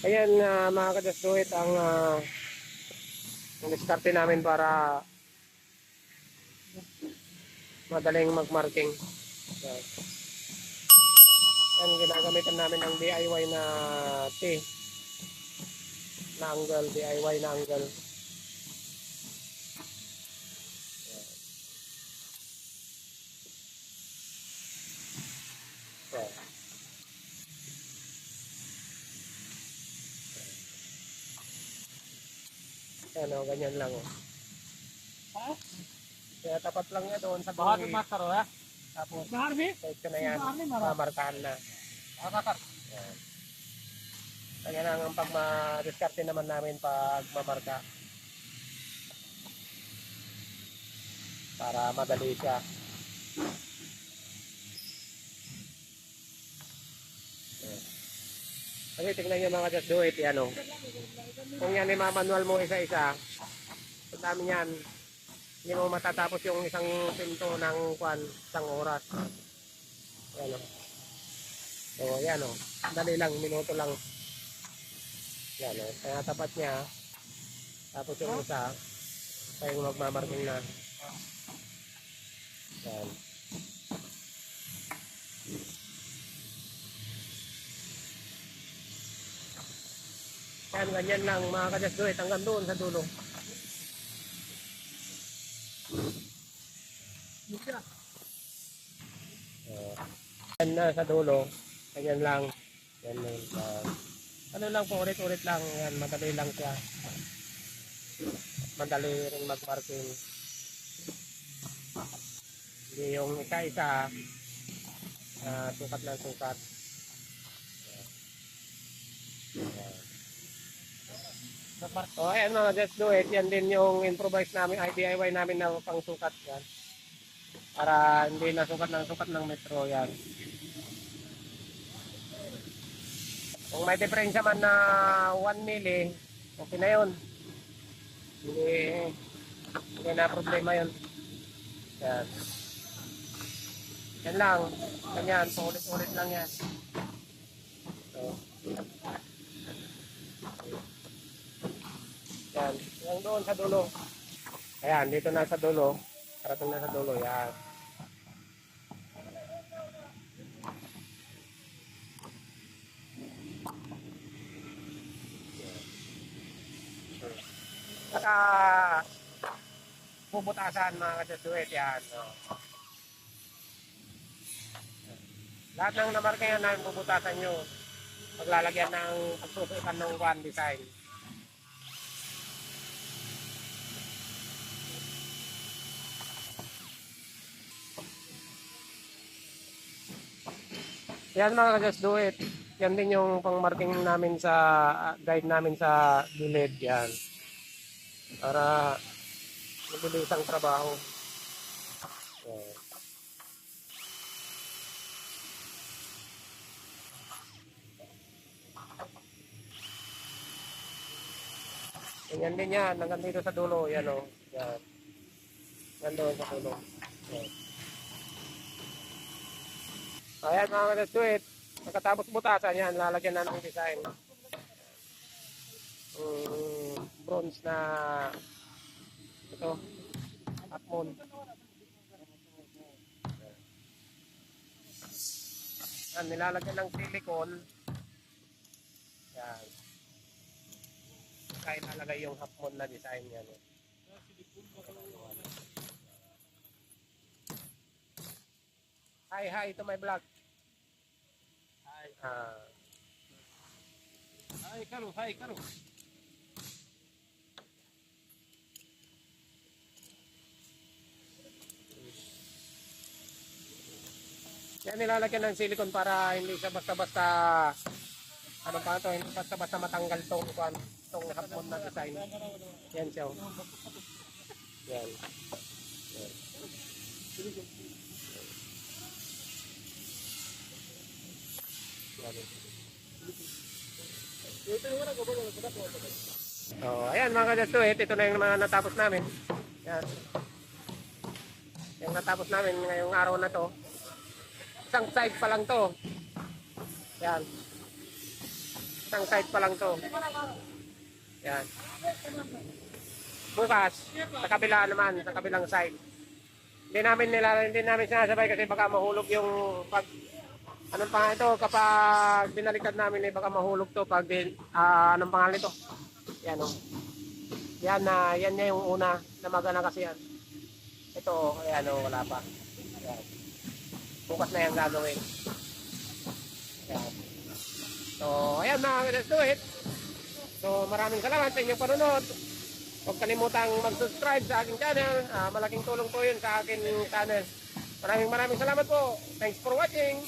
Ayan, mga kadasduit, ang diskarte namin para madaling magmarking. Yan. Yan, ginagamitan namin ng DIY na T na angle, DIY na angle. Yan. Yan, ganyan lang. Ha? Kaya tapat lang niya doon sa Bahar buhit. में बात करो है Tapos, बाहर में kahit na yan, बाहर में मारा mamarkahan na. आकर Yan. Kaya lang ang pagma-diskarte naman namin pag mamarka para madali siya. Yan. Kasi tingnan nyo mga just do it, yan o. Kung yan manual mo isa-isa, ang dami yan. Hindi mo matatapos yung isang pinto ng isang oras. Yan o. So, yan o. Dali lang, minuto lang. Yan o. Kaya tapat niya. Tapos yung isa, tayo magmamarking na. Yan. Yan, ganyan lang mga ka-just do it. Hanggang doon sa dulo. Yan na sa dulo. Ganyan lang. Yan lang. Ano lang po, ulit-ulit lang. Yan, madali lang siya. Madali rin mag-marking. Hindi yung isa-isa. Sukat ng sukat. Yan. O ayan mga just do it. Yan din yung improvise namin, DIY namin na pang sukat. Yan. Para hindi na sukat ng metro. Yan. Kung may diferensya man na 1 mili, okay na yun. Hindi na problema yun. Yan. Yan lang. Ganyan. Ulit-ulit lang yan. So. Yan. Yung doon sa dulo. Ayan. Dito na sa dulo. Parating na sa dulo. Yan. Saka bubutasan mga kadasuit yan. No? Lahat ng namarkayan namin bubutasan nyo. Maglalagyan ng pagsusukan ng one design. Yan mga ka-just do it. Yan din yung pang-marking namin sa guide namin sa gilid yan. Para mabilis ang trabaho. Yan. Yan din yan. Hanggang dito sa dulo. Yan o. Yan. Yan doon sa dulo. Yan. Ayan mga ka-just do it. Pagkatapos butasan yan, lalagyan na ng design. Bronze na ito, half moon. Yan, nilalagyan ng silicone. Yan. Kaya ilalagay yung half moon na design yan. Hi to my vlog. हाय करो Yan nilalagyan ng silicone para hindi siya basta-basta ano pa ito, hindi basta-basta matanggal tong hapon na design. Yan siya. Yan. Yan. So, ayan mga kadasuit, ito na yung mga natapos namin. Yan. Yung natapos namin ngayong araw na to. Isang side pa lang to. Yan. Isang side pa lang to. Yan. Bukas, sa kabila naman, sa kabilang side. Hindi namin sinasabay kasi baka mahulog yung pag anong pangalan ito kapag binaliktad namin baka mahulog to pag anong pangalan ito. Yan oh. Yan na yan niya yung una na magana kasi yan. Ito oh, ayan oh, wala pa. Yan. Bukas na yan gagawin. Yan. So, ayan mga let's do it. So, maraming salamat sa inyong panunod. Huwag kalimutang mag-subscribe sa aking channel. Malaking tulong po yun sa aking channel. Maraming salamat po. Thanks for watching.